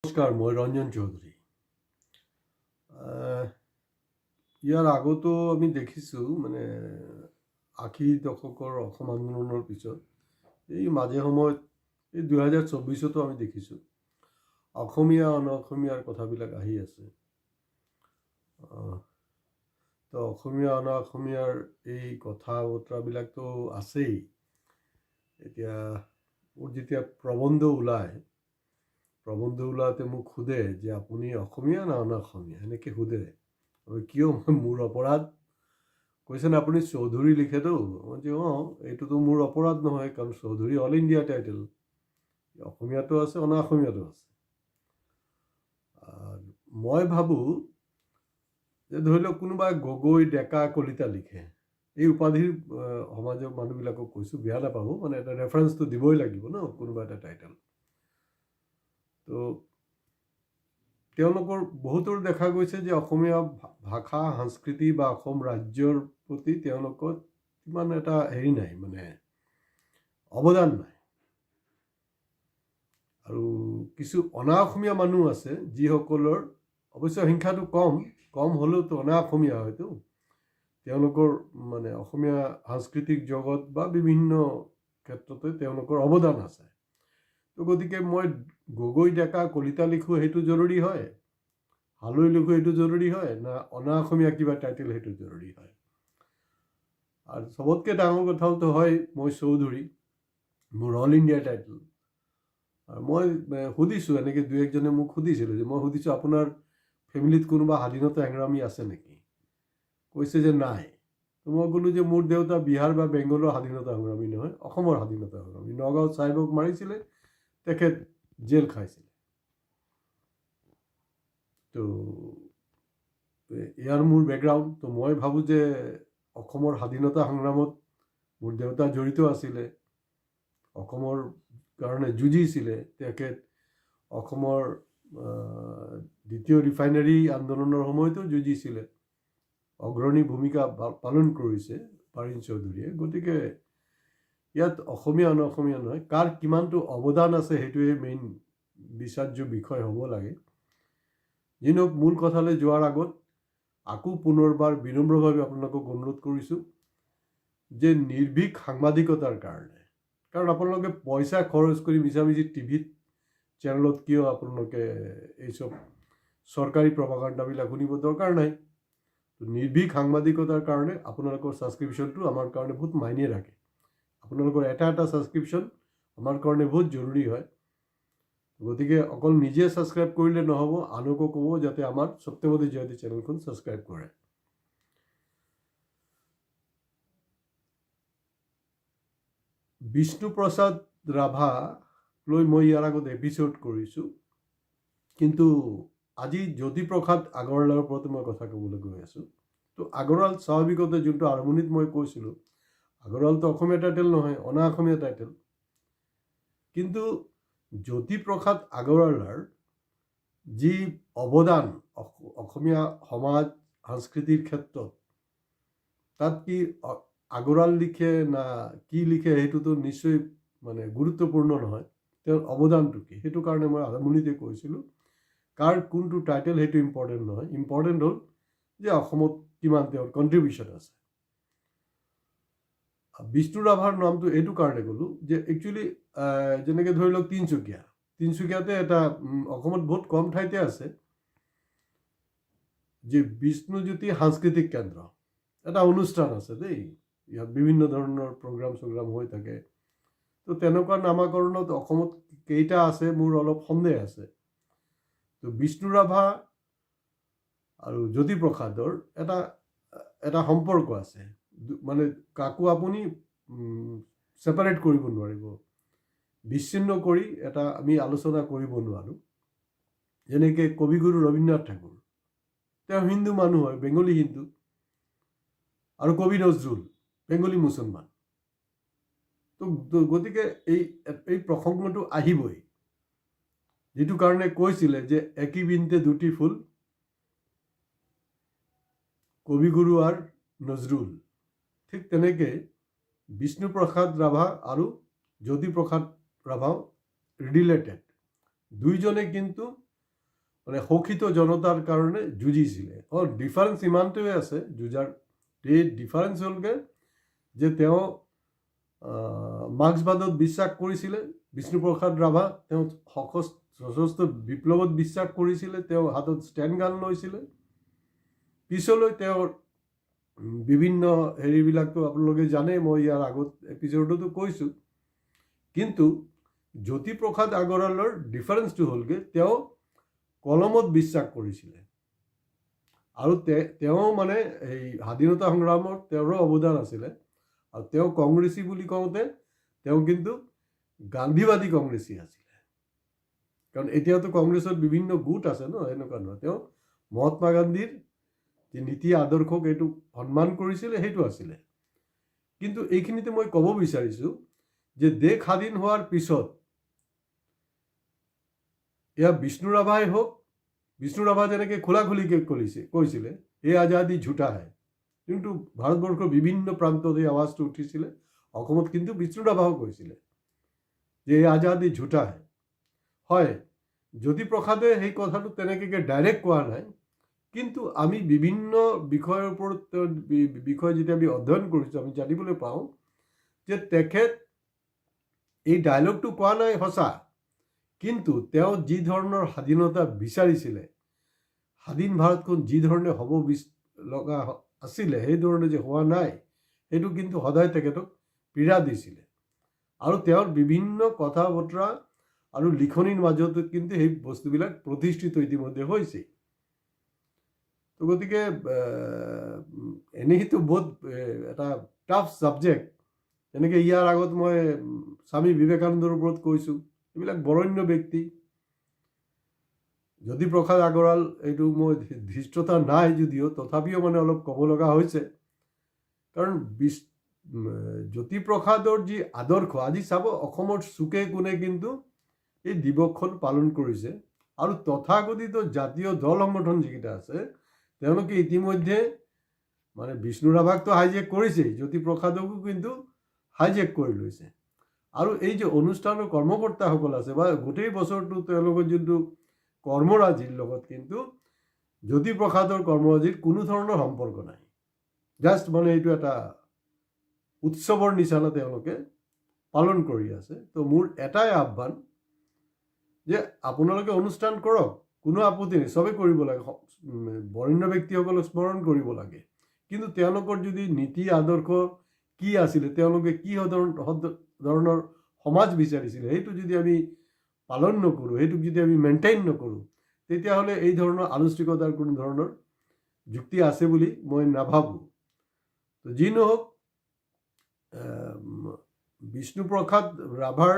নমস্কাৰ, মই ৰঞ্জন চৌধুৰী। ইয়াৰ আগতো আমি দেখিছোঁ মানে ৮০ দশকৰ অসম আন্দোলনৰ পিছত এই মাজে সময়ত এই ২০২৪তো আমি দেখিছোঁ অসমীয়া অসমীয়াৰ কথাবিলাক আহি আছে। তো অসমীয়া অসমীয়াৰ এই কথা বতৰাবিলাকতো আছেই। এতিয়া মোৰ যেতিয়া প্ৰবন্ধ ওলাওঁতে মোক সোধে যে আপুনি অসমীয়া না অসমীয়া, এনেকৈ সোধে। কিয় মোৰ অপৰাধ? কৈছে না আপুনি চৌধুৰী লিখেতো। মই যে এইটোতো মোৰ অপৰাধ নহয়, কাৰণ চৌধুৰী অল ইণ্ডিয়া টাইটেল, অসমীয়াটো আছে অসমীয়াটো আছে। মই ভাবোঁ যে ধৰি লওক কোনোবাই গগৈ, ডেকা, কলিতা লিখে, এই উপাধিৰ সমাজৰ মানুহবিলাকক কৈছোঁ, বেয়া নাপাব, মানে এটা ৰেফাৰেঞ্চটো দিবই লাগিব ন কোনোবা এটা টাইটেল। তো তেওঁলোকৰ বহুতৰ দেখা গৈছে যে অসমীয়া ভাষা সংস্কৃতি বা অসম ৰাজ্যৰ প্ৰতি তেওঁলোকৰ ইমান এটা হেৰি নাই, মানে অৱদান নাই। আৰু কিছু অসমীয়া মানুহ আছে যিসকলৰ অৱশ্যে সংখ্যাটো কম হ'লেওতো অসমীয়া হয়তো তেওঁলোকৰ মানে অসমীয়া সাংস্কৃতিক জগত বা বিভিন্ন ক্ষেত্ৰতে তেওঁলোকৰ অৱদান আছে। তো গতিকে মই গগৈ, ডেকা, কলিতা লিখোঁ সেইটো জৰুৰী হয়, হালৈ লিখোঁ সেইটো জৰুৰী হয়, না অসমীয়া কিবা টাইটেল সেইটো জৰুৰী হয়? আৰু চবতকৈ ডাঙৰ কথাটো হয় মই চৌধুৰী, মোৰ অল ইণ্ডিয়া টাইটেল। আৰু মই সুধিছোঁ, এনেকৈ দুই একজনে মোক সুধিছিলোঁ যে মই সুধিছোঁ আপোনাৰ ফেমিলিত কোনোবা স্বাধীনতা সংগ্ৰামী আছে নেকি? কৈছে যে নাই। মই ক'লোঁ যে মোৰ দেউতা বিহাৰ বা বেংগলৰ স্বাধীনতা সংগ্ৰামী নহয়, অসমৰ স্বাধীনতা সংগ্ৰামী। নগাঁৱত চাহিবক মাৰিছিলে, তেখেত জেল খাইছিলে। তো ইয়াৰ মোৰ বেকগ্ৰাউণ্ড। তো মই ভাবোঁ যে অসমৰ স্বাধীনতা সংগ্ৰামত মোৰ দেউতা জড়িত আছিলে, অসমৰ কাৰণে যুঁজিছিলে। তেখেত অসমৰ দ্বিতীয় ৰিফাইনাৰী আন্দোলনৰ সময়তো যুঁজিছিলে, অগ্ৰণী ভূমিকা পালন কৰিছে পাৰিণ চৌধুৰীয়ে। গতিকে ইয়াত অসমীয়া অসমীয়া নহয়, কাৰ কিমানটো অৱদান আছে সেইটোৱে মেইন বিচাৰ্য বিষয় হ'ব লাগে। যি নহওক, মূল কথালৈ যোৱাৰ আগত আকৌ পুনৰবাৰ বিনম্ৰভাৱে আপোনালোকক অনুৰোধ কৰিছোঁ যে নিৰ্ভীক সাংবাদিকতাৰ কাৰণে, কাৰণ আপোনালোকে পইচা খৰচ কৰি মিছামিছি টিভিত চেনেলত কিয় আপোনালোকে এইসব চৰকাৰী প্ৰপাগাণ্ডাবিলাক শুনিব দৰকাৰ নাই। নিৰ্ভীক সাংবাদিকতাৰ কাৰণে আপোনালোকৰ ছাবস্ক্ৰিপশ্যনটো আমাৰ কাৰণে বহুত মাইনে ৰাখে। আপোনালোকৰ এটা ছাবস্ক্ৰিপশ্যন আমাৰ কাৰণে বহুত জৰুৰী হয়। গতিকে অকল নিজে ছাবস্ক্ৰাইব কৰিলে নহ'ব, আনকো ক'ব যাতে আমাৰ সত্যবাদী জয়ন্তী চেনেলখন ছাবস্ক্ৰাইব কৰে। বিষ্ণুপ্ৰসাদ ৰাভালৈ মই ইয়াৰ আগত এপিছ'ড কৰিছোঁ, কিন্তু আজি জ্যোতিপ্ৰসাদ আগৰৱালাৰ ওপৰতে মই কথা ক'বলৈ গৈ আছোঁ। তো আগৰৱাল স্বাভাৱিকতে যোনটো আৰম্ভণিত মই কৈছিলোঁ, আগৰৱালটো অসমীয়া টাইটেল নহয়, অসমীয়া টাইটেল। কিন্তু জ্যোতিপ্ৰসাদ আগৰৱালাৰ যি অৱদান অসমীয়া সমাজ সংস্কৃতিৰ ক্ষেত্ৰত, তাত কি আগৰৱাল লিখে না কি লিখে সেইটোতো নিশ্চয় মানে গুৰুত্বপূৰ্ণ নহয়। তেওঁৰ অৱদানটো কি, সেইটো কাৰণে মই আৰম্ভণিতে কৈছিলোঁ কাৰ কোনটো টাইটেল সেইটো ইম্পৰ্টেণ্ট নহয়। ইম্পৰ্টেণ্ট হ'ল যে অসমত কিমান তেওঁৰ কণ্ট্ৰিবিউশ্যন আছে। বিষ্ণু ৰাভাৰ নামটো এইটো কাৰণে ক'লোঁ যে একচুৱেলি যেনেকৈ ধৰি লওক তিনিচুকীয়াতে এটা অসমত বহুত কম ঠাইতে আছে যে বিষ্ণুজ্যোতি সাংস্কৃতিক কেন্দ্ৰ, এটা অনুষ্ঠান আছে দেই, ইয়াত বিভিন্ন ধৰণৰ প্ৰগ্ৰাম হৈ থাকে। তো তেনেকুৱা নামাকৰণত অসমত কেইটা আছে মোৰ অলপ সন্দেহ আছে। তো বিষ্ণু ৰাভা আৰু জ্যোতিপ্ৰসাদৰ এটা সম্পৰ্ক আছে, মানে কাকো আপুনি ছেপাৰেট কৰিব নোৱাৰিব, বিচ্ছিন্ন কৰি এটা আমি আলোচনা কৰিব নোৱাৰোঁ। যেনেকৈ কবিগুৰু ৰবীন্দ্ৰনাথ ঠাকুৰ, তেওঁ হিন্দু মানুহ হয়, বেংগলী হিন্দু, আৰু কবি নজৰুল বেংগলী মুছলমান। তো গতিকে এই প্ৰসংগটো আহিবই, যিটো কাৰণে কৈছিলে যে একই বিনতে দুটি ফুল, কবিগুৰু আৰু নজৰুল। ঠিক তেনেকৈ বিষ্ণুপ্ৰসাদ ৰাভা আৰু জ্যোতিপ্ৰসাদ ৰাভাও ৰিলেটেড। দুইজনে কিন্তু মানে শোষিত জনতাৰ কাৰণে যুঁজিছিলে। ডিফাৰেঞ্চ ইমানটোৱে আছে, যুঁজাৰ এই ডিফাৰেঞ্চ হ'লগৈ যে তেওঁ মাৰ্ক্সবাদত বিশ্বাস কৰিছিলে। বিষ্ণুপ্ৰসাদ ৰাভা তেওঁ সশস্ত্ৰ বিপ্লৱত বিশ্বাস কৰিছিলে, তেওঁ হাতত ষ্টেণ্ড গান লৈছিলে। পিছলৈ তেওঁৰ বিভিন্ন হেৰিবিলাকতো আপোনালোকে জানে, মই ইয়াৰ আগত এপিছডতো কৈছোঁ। কিন্তু জ্যোতিপ্ৰসাদ আগৰৱালৰ ডিফাৰেঞ্চটো হ'লগৈ তেওঁ কলমত বিশ্বাস কৰিছিলে, আৰু তেওঁ মানে এই স্বাধীনতা সংগ্ৰামত তেওঁৰো অৱদান আছিলে। আৰু তেওঁ কংগ্ৰেছী বুলি কওঁতে তেওঁ কিন্তু গান্ধীবাদী কংগ্ৰেছী আছিলে, কাৰণ এতিয়াতো কংগ্ৰেছত বিভিন্ন গোট আছে ন, এনেকুৱা নহয়। তেওঁ মহাত্মা গান্ধীৰ যে নীতি আদৰ্শক এইটো সন্মান কৰিছিলে, সেইটো আছিলে। কিন্তু এইখিনিতে মই ক'ব বিচাৰিছোঁ যে দেশ স্বাধীন হোৱাৰ পিছত এয়া বিষ্ণু ৰাভাই হওক, বিষ্ণু ৰাভা যেনেকৈ খোলাখুলিকৈ কৈছিলে এই আজাদী ঝুটা হে, কিন্তু ভাৰতবৰ্ষৰ বিভিন্ন প্ৰান্তত এই আৱাজটো উঠিছিলে। অসমত কিন্তু বিষ্ণু ৰাভাও কৈছিলে যে এই আজাদী ঝুটা হে। হয়, জ্যোতিপ্ৰসাদে সেই কথাটো তেনেকৈ ডাইৰেক্ট কোৱা নাই, কিন্তু আমি বিভিন্ন বিষয়ৰ ওপৰত বিষয় যেতিয়া আমি অধ্যয়ন কৰিছোঁ, আমি জানিবলৈ পাওঁ যে তেখেত এই ডায়লগটো কোৱা নাই সঁচা, কিন্তু তেওঁ যি ধৰণৰ স্বাধীনতা বিচাৰিছিলে, স্বাধীন ভাৰতখন যি ধৰণে হ'ব লগা আছিলে সেই ধৰণে যে হোৱা নাই, সেইটো কিন্তু সদায় তেখেতক পীড়া দিছিলে। আৰু তেওঁৰ বিভিন্ন কথা বতৰা আৰু লিখনিৰ মাজত কিন্তু সেই বস্তুবিলাক প্ৰতিষ্ঠিত ইতিমধ্যে হৈছে। তো গতিকে এনেইতো বহুত এটা টাফ ছাবজেক্ট। যেনেকৈ ইয়াৰ আগত মই স্বামী বিবেকানন্দৰ ওপৰত কৈছোঁ, এইবিলাক বৰেণ্য ব্যক্তি। জ্যোতিপ্ৰসাদ আগৰৱাল এইটো মই ধৃষ্টতা নাই যদিও তথাপিও মানে অলপ ক'ব লগা হৈছে, কাৰণ জ্যোতিপ্ৰসাদৰ যি আদৰ্শ, আজি চাব অসমৰ চুকে কোণে কিন্তু এই দিৱসখন পালন কৰিছে। আৰু তথাকথিত জাতীয় দল সংগঠন যিকেইটা আছে তেওঁলোকে ইতিমধ্যে মানে বিষ্ণু ৰাভাকতো হাইজেক কৰিছেই, জ্যোতিপ্ৰসাদকো কিন্তু হাইজেক কৰি লৈছে। আৰু এই যে অনুষ্ঠানৰ কৰ্মকৰ্তাসকল আছে বা গোটেই বছৰটো তেওঁলোকৰ যোনটো কৰ্মৰাজিৰ লগত কিন্তু জ্যোতিপ্ৰসাদৰ কৰ্মৰাজিৰ কোনো ধৰণৰ সম্পৰ্ক নাই। জাষ্ট মানে এইটো এটা উৎসৱৰ নিচিনা তেওঁলোকে পালন কৰি আছে। তো মোৰ এটাই আহ্বান যে আপোনালোকে অনুষ্ঠান কৰক, কোনো আপত্তি নাই, চবেই কৰিব লাগে, বৰেণ্য ব্যক্তিসকলক স্মৰণ কৰিব লাগে। কিন্তু তেওঁলোকৰ যদি নীতি আদৰ্শ কি আছিলে, তেওঁলোকে কি ধৰণৰ সমাজ বিচাৰিছিলে, সেইটো যদি আমি পালন নকৰোঁ, সেইটোক যদি আমি মেইনটেইন নকৰোঁ, তেতিয়াহ'লে এই ধৰণৰ আনুষ্ঠানিকতাৰ কোনো ধৰণৰ যুক্তি আছে বুলি মই নাভাবোঁ। তো যি নহওক, বিষ্ণুপ্ৰসাদ ৰাভাৰ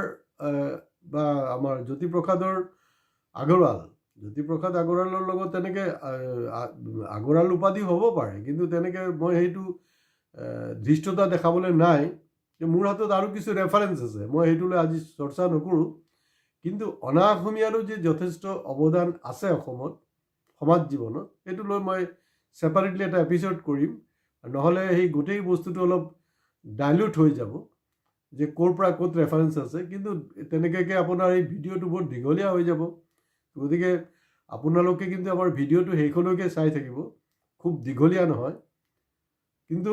বা আমাৰ জ্যোতিপ্ৰসাদ আগৰৱালৰ লগত তেনেকৈ আগৰৱাল উপাধি হ'ব পাৰে, কিন্তু তেনেকৈ মই সেইটো ধৃষ্টতা দেখাবলৈ নাই। মোৰ হাতত আৰু কিছু ৰেফাৰেঞ্চ আছে, মই সেইটোলৈ আজি চৰ্চা নকৰোঁ। কিন্তু অনা অসমীয়াৰো যে যথেষ্ট অৱদান আছে অসমত সমাজ জীৱনত, সেইটো লৈ মই ছেপাৰেটলি এটা এপিছড কৰিম। নহ'লে সেই গোটেই বস্তুটো অলপ ডাইলুট হৈ যাব যে ক'ৰ পৰা ক'ত ৰেফাৰেঞ্চ আছে। কিন্তু তেনেকৈ আপোনাৰ এই ভিডিঅ'টো বহুত দীঘলীয়া হৈ যাব। গতিকে আপোনালোকে কিন্তু আমাৰ ভিডিঅ'টো সেইখনলৈকে চাই থাকিব, খুব দীঘলীয়া নহয়। কিন্তু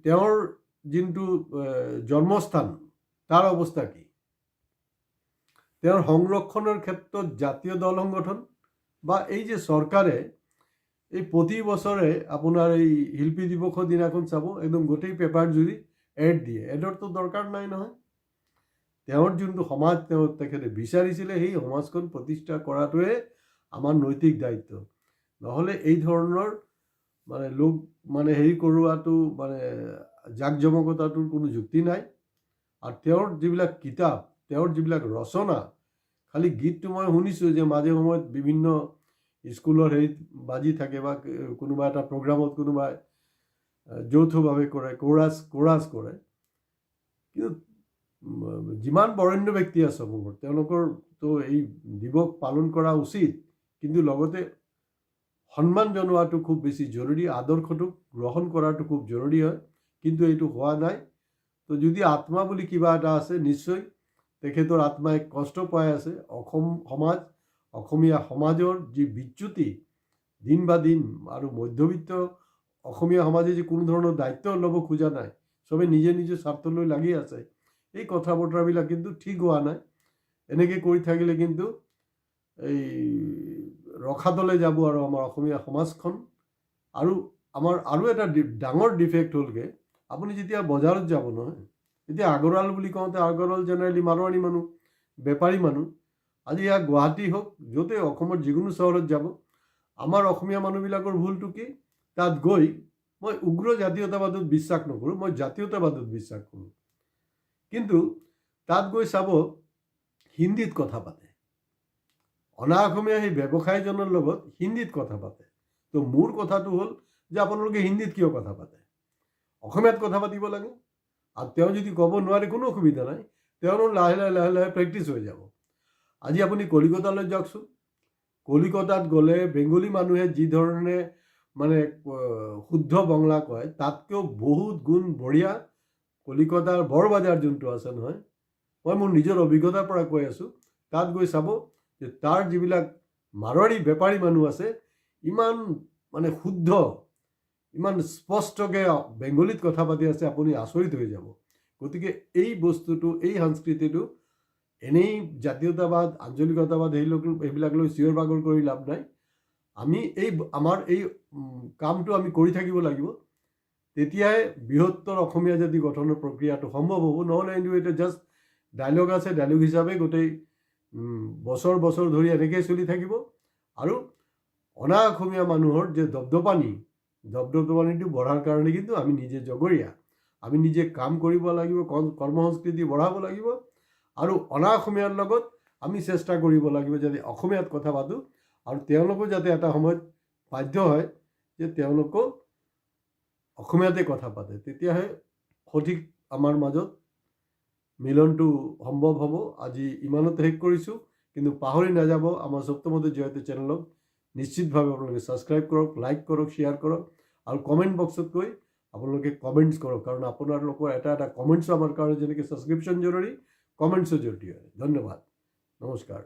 তেওঁৰ যোনটো জন্মস্থান তাৰ অৱস্থা কি, তেওঁৰ সংৰক্ষণৰ ক্ষেত্ৰত জাতীয় দল সংগঠন বা এই যে চৰকাৰে এই প্ৰতি বছৰে আপোনাৰ এই শিল্পী দিৱসৰ দিনাখন চাব একদম গোটেই পেপাৰ জুৰি এড দিয়ে। এডৰটো দৰকাৰ নাই নহয়। তেওঁৰ যোনটো সমাজ তেখেতে বিচাৰিছিলে সেই সমাজখন প্ৰতিষ্ঠা কৰাটোৱে আমাৰ নৈতিক দায়িত্ব। নহ'লে এই ধৰণৰ মানে লোক মানে হেৰি কৰোৱাটো মানে জাক জমকতাটোৰ কোনো যুক্তি নাই। আৰু তেওঁৰ যিবিলাক কিতাপ, তেওঁৰ যিবিলাক ৰচনা, খালি গীতটো মই শুনিছোঁ যে মাজে সময়ত বিভিন্ন স্কুলৰ হেৰিত বাজি থাকে বা কোনোবা এটা প্ৰগ্ৰামত কোনোবাই যৌথভাৱে কৰে, কোৰাছ কৰে। কিন্তু যিমান বৰেণ্য ব্যক্তি আছে অসমত তেওঁলোকৰতো এই দিৱস পালন কৰা উচিত, কিন্তু লগতে সন্মান জনোৱাটো খুব বেছি জৰুৰী, আদৰ্শটোক গ্ৰহণ কৰাটো খুব জৰুৰী হয়। কিন্তু এইটো হোৱা নাই। তো যদি আত্মা বুলি কিবা এটা আছে, নিশ্চয় তেখেতৰ আত্মাই কষ্ট পাই আছে। অসমীয়া সমাজৰ যি বিচ্যুতি দিন বা দিন, আৰু মধ্যবিত্ত অসমীয়া সমাজে যে কোনো ধৰণৰ দায়িত্ব ল'ব খোজা নাই, চবে নিজে নিজে স্বাৰ্থলৈ লাগি আছে, এই কথা বতৰাবিলাক কিন্তু ঠিক হোৱা নাই। এনেকৈ কৰি থাকিলে কিন্তু এই ৰখাতলৈ যাব আৰু আমাৰ অসমীয়া সমাজখন। আৰু আমাৰ আৰু এটা ডাঙৰ ডিফেক্ট হ'লগৈ, আপুনি যেতিয়া বজাৰত যাব নহয়, এতিয়া আগৰৱাল বুলি কওঁতে আগৰৱাল জেনেৰেলি মাৰোৱাৰী মানুহ, বেপাৰী মানুহ। আজি ইয়াত গুৱাহাটী হওক, য'তে অসমৰ যিকোনো চহৰত যাব, আমাৰ অসমীয়া মানুহবিলাকৰ ভুলটো কি? তাত গৈ মই উগ্ৰ জাতীয়তাবাদত বিশ্বাস নকৰোঁ, মই জাতীয়তাবাদত বিশ্বাস কৰোঁ। কিন্তু তাত গৈ চাব হিন্দীত কথা পাতে, অনা অসমীয়া সেই ব্যৱসায়ীজনৰ লগত হিন্দীত কথা পাতে। তো মোৰ কথাটো হ'ল যে আপোনালোকে হিন্দীত কিয় কথা পাতে? অসমীয়াত কথা পাতিব লাগে। আৰু তেওঁ যদি ক'ব নোৱাৰে কোনো অসুবিধা নাই, তেওঁৰ লাহে লাহে প্ৰেক্টিছ হৈ যাব। আজি আপুনি কলিকতালৈ যাওকচোন, কলিকতাত গ'লে বেংগলী মানুহে যি ধৰণে মানে শুদ্ধ বাংলা কয়, তাতকৈও বহুত গুণ বঢ়িয়া কলিকতাৰ বৰবাজাৰ যোনটো আছে নহয়, মই মোৰ নিজৰ অভিজ্ঞতাৰ পৰা কৈ আছোঁ, তাত গৈ চাব যে তাৰ যিবিলাক মাৰোৱাৰী বেপাৰী মানুহ আছে, ইমান মানে শুদ্ধ, ইমান স্পষ্টকৈ বেংগলীত কথা পাতি আছে, আপুনি আচৰিত হৈ যাব। গতিকে এই বস্তুটো, এই সংস্কৃতিটো এনেই জাতীয়তাবাদ, আঞ্চলিকতাবাদ এইবিলাক লৈ চিঞৰ বাগৰ কৰি লাভ নাই। আমি আমাৰ এই কামটো আমি কৰি থাকিব লাগিব, তেতিয়াই বৃহত্তৰ অসমীয়া জাতি গঠনৰ প্ৰক্ৰিয়াটো সম্ভৱ হ'ব। নহ'লে কিন্তু এটা জাষ্ট ডাইলগ আছে, ডাইলগ হিচাপে গোটেই বছৰ বছৰ ধৰি এনেকৈ চলি থাকিব। আৰু অনা অসমীয়া মানুহৰ যে দপদপানিটো বঢ়াৰ কাৰণে কিন্তু আমি নিজে জগৰীয়া, আমি নিজে কাম কৰিব লাগিব, কৰ্মসংস্কৃতি বঢ়াব লাগিব। আৰু অনা অসমীয়াৰ লগত আমি চেষ্টা কৰিব লাগিব যাতে অসমীয়াত কথা পাতোঁ, আৰু তেওঁলোকো যাতে এটা সময়ত বাধ্য হয় যে তেওঁলোকো অসমীয়াতে কথা পাতে। তেতিয়াহে সঠিক আমাৰ মাজত মিলনটো সম্ভৱ হ'ব। আজি ইমানতে শেষ কৰিছোঁ, কিন্তু পাহৰি নাযাব আমাৰ সপ্তমতে জয়তে চেনেলক নিশ্চিতভাৱে আপোনালোকে ছাবস্ক্ৰাইব কৰক, লাইক কৰক, শ্বেয়াৰ কৰক, আৰু কমেণ্ট বক্সত গৈ আপোনালোকে কমেণ্টছ কৰক, কাৰণ আপোনালোকৰ এটা কমেণ্টছো আমাৰ কাৰণে যেনেকৈ ছাবস্ক্ৰিপশ্যন জৰুৰী, কমেণ্টছো জৰুৰী হয়। ধন্যবাদ, নমস্কাৰ।